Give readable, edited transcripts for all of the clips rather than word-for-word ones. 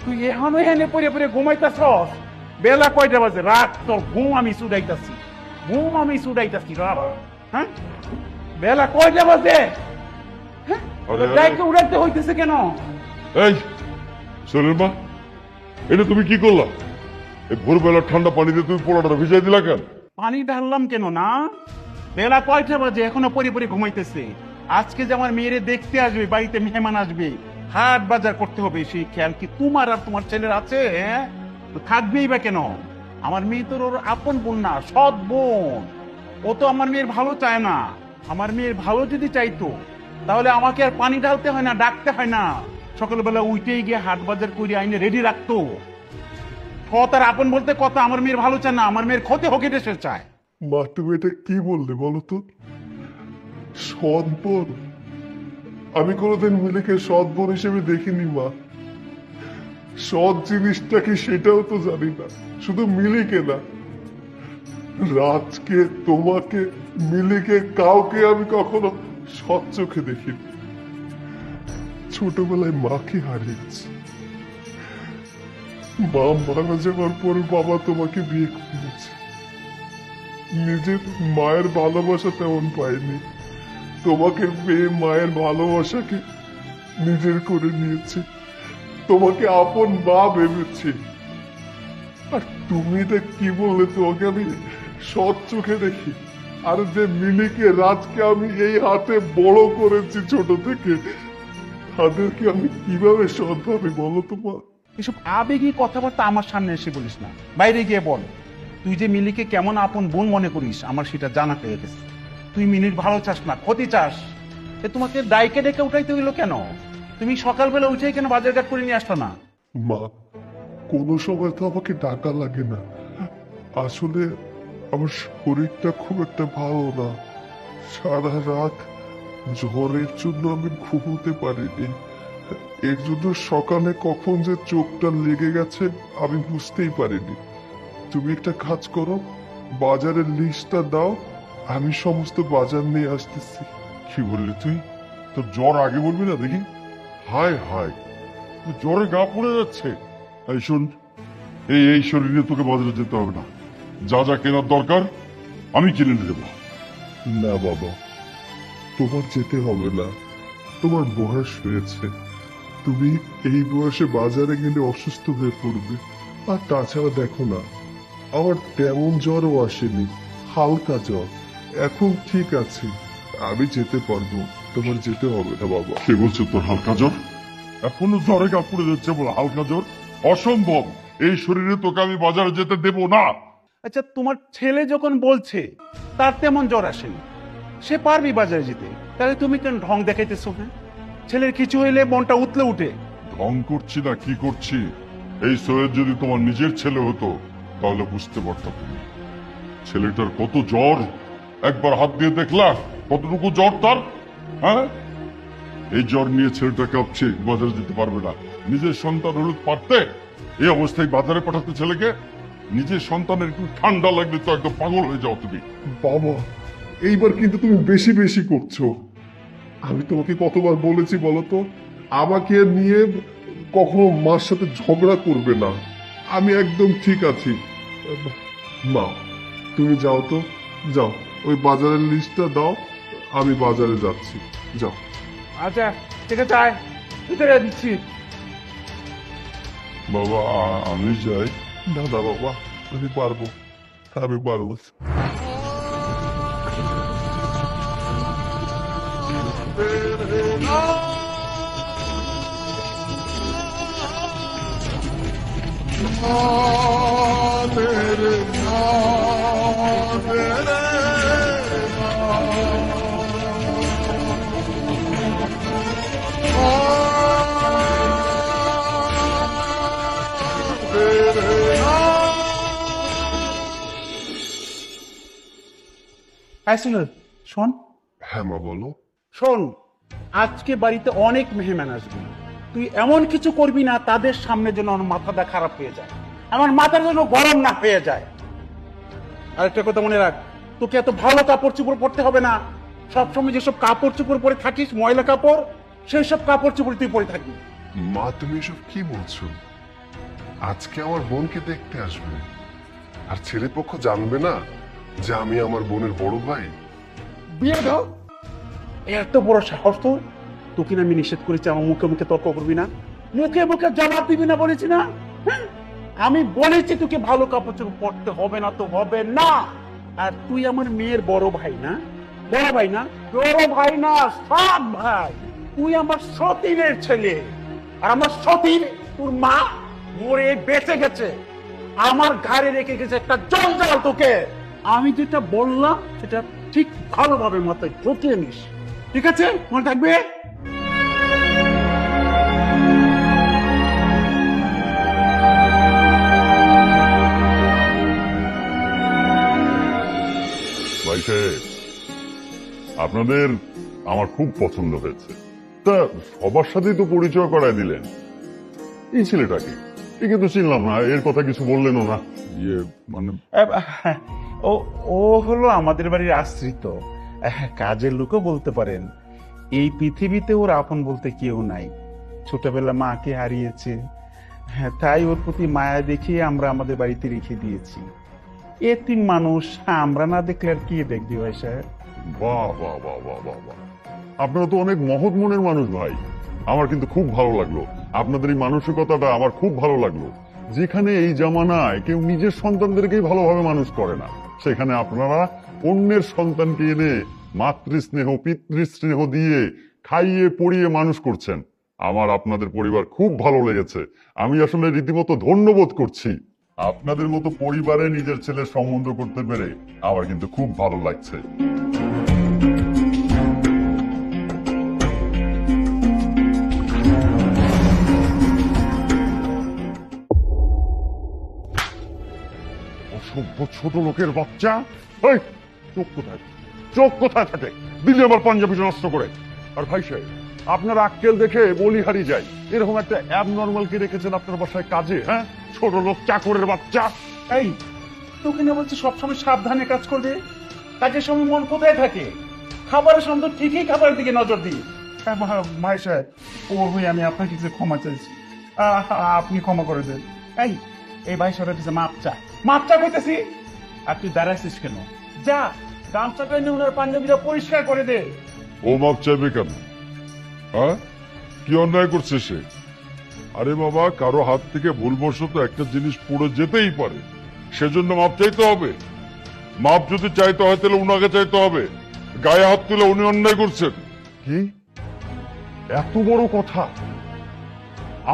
তুই এখনো এখানে পরে পরে ঘুমাইতাছস? বেলা কয়টা বাজে? রাত তোর ঘুম আমি ছুটাইতাছি, ঘুম আমি ছুটাইতাছি রাত। হ্যাঁ, বেলা কয়টা বাজে? হ্যাঁ, আরে, আরে। ডাইকে উড়াইতে হইতেছে কেন? এই সোনের মা, এটা তুমি কি করলা? এই ভোরবেলা ঠান্ডা পানিতে তুমি পোলাটা ভিজাই দিলা কেন? পানি ঢাললাম কেন না? বেলা কয়টা বাজে? এখনো পরে পরে ঘুমাইতেছে। আজকে যে আমার মেয়েরে দেখতে আসবে, বাড়িতে মেহমান আসবে, হাট বাজার করতে হবে, সেই খেয়াল কি তোমার আর তোমার ছেলের আছে? হ্যাঁ, তো থাকবেই বা কেন? আমার মেয়ে তো ওর আপন বোন না, সৎ বোন। ও তো আমার মেয়ের ভালো চায় না। আমার মেয়ের ভালো যদি চাইতো তাহলে আমাকে আর পানি ঢালতে হয় না, ডাকতে হয় না। সকালবেলা উঠেই গিয়ে হাট বাজার করে আইনে রেডি রাখতো। সৎ আর আপন বলতে কথা, আমার মেয়ের ভালো চায় না, আমার মেয়ের ক্ষতি হোক এটা সে চায়। মা, তুমি এটা কি বললে বলো তো? সৎ বোন? আমি কোনোদিন মিলিকে সৎ বোন হিসেবে দেখিনি মা। সৎ জিনিসটা কি সেটাও তো জানি না। শুধু মিলিকে না, রাজকে, তোমাকে, মিলিকে, কাউকে আমি কখনো সৎ চোখে দেখিনি। ছোটবেলায় মাকে হারিয়েছি। মা মারা যাওয়ার পর বাবা তোমাকে বিয়ে করেছে। নিজের মায়ের ভালোবাসা তেমন পাইনি, তোমাকে পেয়ে মায়ের ভালোবাসাকে নিজের করে নিয়েছে, তোমাকে আপন মা ভেবেছি। আর তুমি এটা কি বললে? তোমাকে আমি সৎ চোখে দেখি। আর যে মিলিকে, রাজকে আমি এই হাতে বড় করেছি ছোট থেকে, তাদেরকে আমি কিভাবে সৎ ভাবি বলো তোমার? এসব আবেগী কথাবার্তা আমার সামনে এসে বলিস না, বাইরে গিয়ে বল। তুই যে মিলিকে কেমন আপন বোন মনে করিস আমার সেটা জানা হয়ে গেছে। তুই মিলির ভালো চাস না, ক্ষতি চাস। তোমাকে ডাইকে ডেকে উঠাইতে হইলো কেন? তুমি সকালবেলা উঠেই কেন বাজার ঘাট করে নিয়ে আসলো না? মা, কোনো সময় তো আমাকে ডাকা লাগে না। আসলে আমার শরীরটা খুব একটা ভালো না। সারা রাত জ্বরের জন্য আমি ঘুমোতে পারিনি। এর জন্য সকালে কখন যে চোখটা লেগে গেছে আমি বুঝতেই পারিনি। তুমি একটা কাজ করো, বাজারের লিস্টটা দাও, আমি সমস্ত বাজার নিয়ে আসতেছি। কি বললি তুই? তোর জ্বর আগে বলবি না দেখি? হায় হায়, তোর জ্বরে গা পড়ে যাচ্ছে। এই শোন, এই শরীরে তোকে বাজারে যেতে হবে না। যা যা কেনার দরকার আমি কিনে এনে দেবো। না বাবা, তোমার যেতে হবে না। তোমার বয়স হয়েছে, তুমি এই বয়সে বাজারে গেলে অসুস্থ হয়ে পড়বে। আর তাছাড়া দেখো না, আমার তেমন জ্বরও আসেনি, হালকা জ্বর। এখন ঠিক আছে, আমি যেতে পারবো। তোমার যেতে হবে না বাবা। কে বলছো তোর হালকা জ্বর? এখনো জ্বরে গা পড়ে যাচ্ছে বলে হালকা জ্বর? অসম্ভব, এই শরীরে তোকে আমি বাজারে যেতে দেবো না। আচ্ছা, তোমার ছেলে যখন বলছে তার তেমন জ্বর আসেনি, সে পারবি বাজারে যেতে, তাহলে তুমি কেন ঢং দেখাইতেছো? হ্যাঁ, ছেলের কিছু হইলে মনটা উতলে উঠে। ঢং করছি না, কি করছি? এই সৈয়দ যদি তোমার নিজের ছেলে হতো তাহলে বুঝতে পারতাম তুমি। ছেলেটার কত জ্বর একবার হাত দিয়ে দেখলা? কতটুকু জ্বর তার? হ্যাঁ, এই জ্বর নিয়ে ছেলেটা কাঁপছে, বাজারে যেতে পারবে না। নিজের সন্তান হলুদ পারতে এই অবস্থায় বাজারে পাঠাতে ছেলেকে? নিজের সন্তানের একটু ঠান্ডা লাগলে তো একদম পাগল হয়ে যাও তুমি। বাবা, এইবার কিন্তু তুমি বেশি বেশি করছো। আমি তোমাকে কতবার বলেছি বলো তো, আমাকে নিয়ে কখনো মার সাথে ঝগড়া করবে না। আমি একদম ঠিক আছি। মা, তুমি যাও তো, যাও, ওই বাজারের লিস্টটা দাও, আমি বাজারে যাচ্ছি। যাও। আচ্ছা ঠিক আছে, আয়, ভিতরে দিচ্ছি। বাবা, আমি যাই। না না বাবা, আমি পারবো, আমি পারবো। আসলে শোন, হ্যাঁ মা, বলো। শোন, আজকে বাড়িতে অনেক মেহমান আসবে। তুই এমন কিছু করবি না তাদের সামনে যেন আমার মাথাটা খারাপ হয়ে যায়, আমার মাথার যেন গরম না হয়ে যায়। আরেকটা কথা মনে রাখ, তোকে এত ভালো কাপড় চোপড় পরতে হবে না। সবসময় যেসব কাপড় চোপড় পরে থাকিস, ময়লা কাপড়, সেই সব কাপড় চোপড় তুই পরে থাকবি। মা, তুমি এসব কি বলছো? আজকে আমার বোনকে দেখতে আসবে, আর ছেলে পক্ষ জানবে না যে আমি আমার বোনের বড় ভাই। বিয়ে দাও, এত বড় সাহস তোর! তোকে না আমি নিষেধ করেছি আমার মুখে মুখে তর্ক করবি না, মুখে মুখে জবাব দিবি না বলেছি না? হ্যাঁ? আমি বলেছি তোকে ভালো কাপড় চোপড় পরতে হবে না তো হবে না। আর তুই আমার মেয়ের বড় ভাই না? বড় ভাই না, বড় ভাই না, সৎ ভাই। তুই আমার সতীনের ছেলে, আর আমার সতীন তোর মা মরে বেঁচে গেছে, আমার ঘাড়ে রেখে গেছে একটা জঞ্জাল। তোকে আমি যেটা বললাম সেটা ঠিক ভালোভাবে মাথায় ঢুকিয়ে নিস, ঠিক আছে? মনে থাকবে। ভাই সাহেব, আপনাদের আমার খুব পছন্দ হয়েছে। তা সবার সাথেই তো পরিচয় করায় দিলেন। এই ছেলেটাকে এ কিন্তু চিনলাম না, এর কথা কিছু বললেনও না। ইয়ে মানে ও ও হলো আমাদের বাড়ির আশ্রিত, কাজের লোকও বলতে পারেন। এই পৃথিবীতে ওর আপন বলতে কেউ নাই। ছোটবেলা মাকে হারিয়েছে, তাই ওর প্রতি মায়া দেখিয়ে আমরা আমাদের বাড়িতে রেখে দিয়েছি। এতিম মানুষ, আমরা না দেখলে আর কি দেখবি ভাই সাহেব? বাহ বাহ বাহ বাহ বাহ বাহ, আপনারা তো অনেক মহৎ মনের মানুষ ভাই। আমার কিন্তু খুব ভালো লাগলো, আপনাদের এই মানসিকতাটা আমার খুব ভালো লাগলো। যেখানে এই জামানায় কেউ নিজের সন্তানদেরকেই ভালোভাবে মানুষ করে না, সেখানে আপনারা অন্যের সন্তানকে এনে মাতৃস্নেহ পিতৃস্নেহ দিয়ে খাইয়ে পড়িয়ে মানুষ করছেন। আমার আপনাদের পরিবার খুব ভালো লেগেছে। আমি আসলে রীতিমতো ধন্যবোধ করছি। আপনাদের মতো পরিবারে নিজের ছেলের সম্বন্ধ করতে পেরে আমার কিন্তু খুব ভালো লাগছে। অসভ্য ছোট লোকের বাচ্চা! এই, চোখ কোথায়, চোখ কোথায় থাকে? দিল্লি আমার পাঞ্জাবিটা নষ্ট করে। আর ভাই সাহেব, আপনার আক্কেল দেখে বলিহারি যায়। এরকম একটা অ্যাবনর্মাল কে রেখেছেন আপনার বাসায় কাজে? হ্যাঁ, ছোট লোক চাকরের বাচ্চা! এই, তোকে না বলছি সবসময় সাবধানে কাজ করবে? কাজের সময় মন কোথায় থাকে? খাবারের সময় তো ঠিকই খাবারের দিকে নজর দিই। ভাই সাহেব, ও হয়ে আমি আপনাকে কিছু ক্ষমা চাইছি, আপনি ক্ষমা করে দেন। এই, এই ভাই সাহেবের কাছে মাপ চা কইতেছি। আর তুই দাঁড়াইছিস কেন? যা, গামছাটা নিয়ে ওনার পাঞ্জাবিটা পরিষ্কার করে দে। ও মাপ চাইবে কেন? হ্যাঁ, কি অন্যায় করছে সে? আরে বাবা, কারো হাত থেকে ভুলবশত একটা জিনিস পড়ে যেতেই পারে, সেজন্য মাপ চাইতে হবে? মাপ যদি চাইতে হয় তাহলে উনাকে চাইতে হবে। গায়ে হাত তুলে উনি অন্যায় করছেন। কি এত বড় কথা?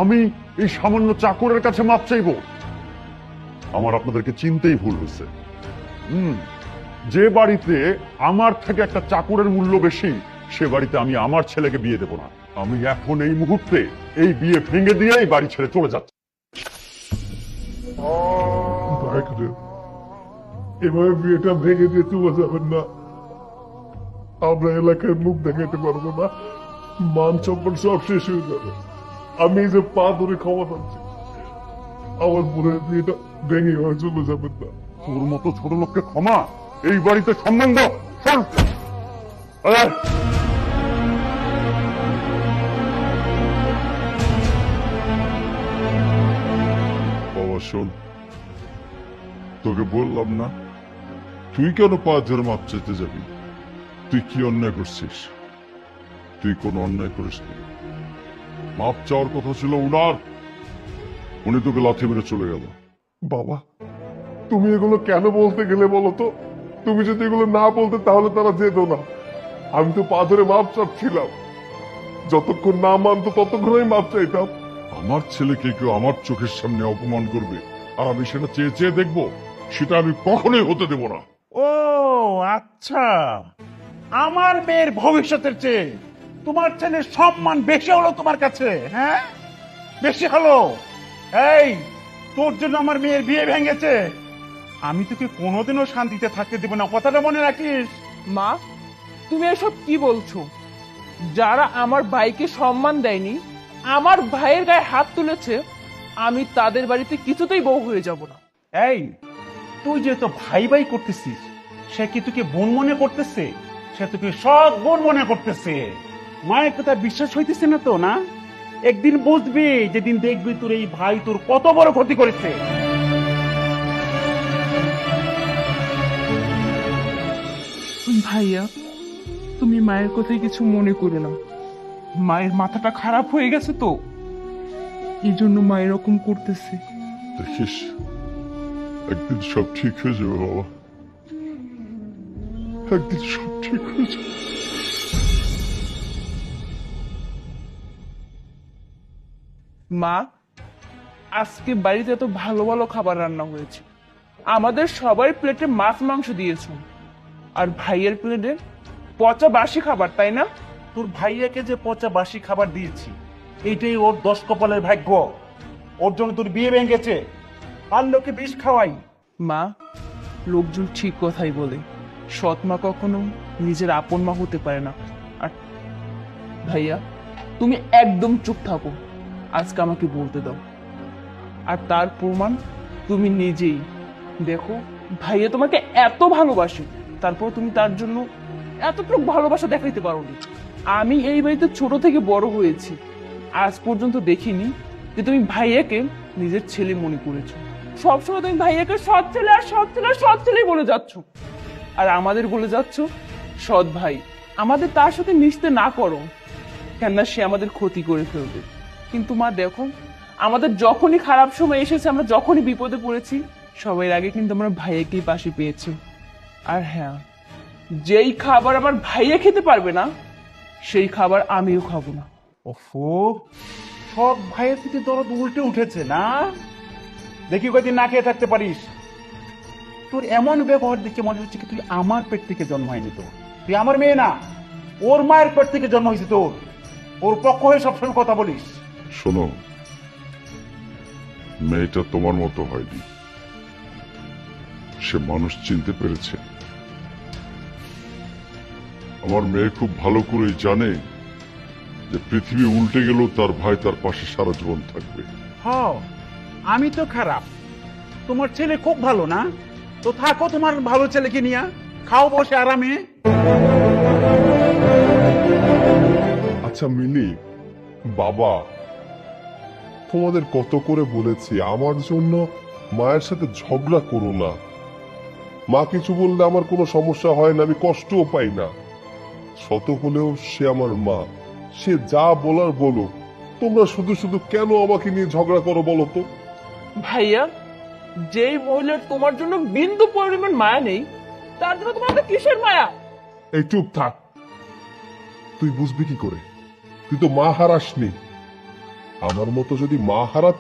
আমি এই সামান্য চাকরের কাছে মাপ চাইবো? আমার আপনাদেরকে চিনতেই ভুল হয়েছে। যে বাড়িতে আমার থেকে একটা চাকরের মূল্য বেশি, সে বাড়িতে আমি আমার ছেলেকে বিয়ে দেব না। আমি এখন এই মুহূর্তে এই বিয়ে ভেঙে দিয়ে এই বাড়ি ছেড়ে চলে যাচ্ছি। এভাবে বিয়েটা ভেঙে দিয়ে চলে যাবেন না। আমরা এলাকায় মুখ দেখাতে পারবো না, মান সম্মান সব শেষ হয়ে যাবে। আমি এই যে পা ধরে ক্ষমা চাচ্ছি, আমার বোনের বিয়েটা ভেঙে হয়ে চলে যাবেন না। তোর মতো ছোট লোককে ক্ষমা? এই বাড়িতে সম্মান দাও। শোন, এই, বাবা শোন, তোকে বললাম না, তুই কেন পা ধরে মাপ চাইতে যাবি? তুই কি অন্যায় করছিস? তুই কোন অন্যায় করিসনি। মাপ চাওয়ার কথা ছিল উনার, উনি তোকে লাথি মেরে চলে গেল। বাবা, তুমি এগুলো কেন বলতে গেলে বলো তো? তুমি যদি এগুলো না বলতে তাহলে তারা যেত না। আমি তো পা ধরে মাপ চাচ্ছিলাম, যতক্ষণ না মানতো ততক্ষণই মাপ চাইতাম। আমার ছেলেকে কেউ আমার চোখের সামনে অপমান করবে আর আমি সেটা চেয়ে চেয়ে দেখবো, সেটা আমি কখনোই হতে দেব না। ও আচ্ছা, আমার মেয়ের ভবিষ্যতের চেয়ে তোমার ছেলের সম্মান বেশি হলো তোমার কাছে? হ্যাঁ, বেশি হলো? এই, তোর জন্য আমার মেয়ের বিয়ে ভেঙেছে, আমি তোকে কোনোদিনও শান্তিতে থাকতে দেব না, কথাটা মনে রাখিস। মা, তুমি এসব কি বলছো? যারা আমার ভাইকে সম্মান দেয়নি, আমার ভাইয়ের গায়ে হাত তুলেছে, আমি তাদের বাড়িতে কিছুতেই বউ হয়ে যাব না। এই, তুই যেহেতু ভাই ভাই করতেছিস, সে কি তোকে বোন মনে করতেছে? সে তোকে সব বোন মনে করতেছে। মায়ের কথা বিশ্বাস হইতেছে না তো? না, একদিন বুঝবি, যেদিন দেখবি তোর এই ভাই তোর কত বড় ক্ষতি করেছে। ভাইয়া, তুমি মায়ের কথায় কিছু মনে করো না। মায়ের মাথাটা খারাপ হয়ে গেছে তো, এই জন্য মা এরকম করতেছে। দেখিস, একদিন সব ঠিক হয়ে যাবে বাবা, একদিন সব ঠিক হয়ে যাবে। মা, আজকে বাড়িতে এত ভালো ভালো খাবার রান্না হয়েছে, আমাদের সবার প্লেটে মাছ মাংস দিয়েছো, আর ভাইয়ের প্লেটে পচা বাসি খাবার, তাই না? তোর ভাইয়াকে যে পচা বাসি খাবার দিয়েছি, এইটাই ওর 10 কপালের ভাগ্য। ওর জন্য তোর বিয়ে ভেঙেছে, আর লোকে বিষ খাওয়াই। মা, লোকজন ঠিক কথাই বলে, সৎ মা কখনো নিজের আপন মা হতে পারে না। আর ভাইয়া, তুমি একদম চুপ থাকো, আজকে আমাকে বলতে দাও। আর তার প্রমাণ তুমি নিজেই দেখো। ভাইয়া তোমাকে এত ভালোবাসে, তারপর তুমি তার জন্য এতটুকু ভালোবাসা দেখাইতে পারোনি। আমি এই বাড়িতে ছোট থেকে বড় হয়েছি, আজ পর্যন্ত দেখিনি যে তুমি ভাইয়াকে নিজের ছেলে মনে করেছো। সবসময় তুমি ভাইয়াকে সৎ ছেলে আর সৎ ছেলে আর সৎ ছেলেই বলে যাচ্ছ, আর আমাদের বলে যাচ্ছ সৎ ভাই। আমাদের তার সাথে মিশতে না করো, কেননা সে আমাদের ক্ষতি করে ফেলবে। কিন্তু মা দেখো, আমাদের যখনই খারাপ সময় এসেছে, আমরা যখনই বিপদে পড়েছি, সবার আগে কিন্তু আমরা ভাইয়াকেই পাশে পেয়েছি। আর হ্যাঁ, যেই খাবার আমার ভাইয়া খেতে পারবে না, সেই খাবার আমিও খাবো না। ওফো, সব ভাইয়ের থেকে দরদ উল্টে উঠেছে না? দেখি কয়দিন না খেয়ে থাকতে পারিস। তোর এমন ব্যবহার দেখে মনে হচ্ছে কি তুই আমার পেট থেকে জন্ম হয়নি। তো তুই আমার মেয়ে না, ওর মায়ের পেট থেকে জন্ম হয়েছে তোর। ওর পক্ষ হয়ে সবসময় কথা বলিস। শোনো, মেয়েটা তোমার মতো হয়নি, সে মানুষ চিনতে পেরেছে। আমার মেয়ে খুব ভালো করেই জানে যে পৃথিবী উল্টে গেলেও তার ভাই তার পাশে সারা জীবন থাকবে। হ্যাঁ, আমি তো খারাপ, তোমার ছেলে খুব ভালো না? তো থাকো তোমার ভালো ছেলেকে নিয়ে, খাও বসে আরামে। আচ্ছা মিলি, বাবা, তোমাদের কত করে বলেছি আমার জন্য মায়ের সাথে ঝগড়া করো না। মা কিছু বললে আমার কোনো সমস্যা হয় না, আমি কষ্টও পাই না। শত হলেও সে আমার মা, সে যা বলার বলো। তোমরা শুধু শুধু কেন আমাকে নিয়ে ঝগড়া করো বলো তো? ভাইয়া, যেই মহিলার তোমার জন্য বিন্দু পরিমাণ মায়া নেই, তার জন্য তোমার এত কিসের মায়া? এই চুপ থাক, তুই বুঝবি কি করে? তুই তো মা হারাসনি। আমার মতো যদি মা হারাত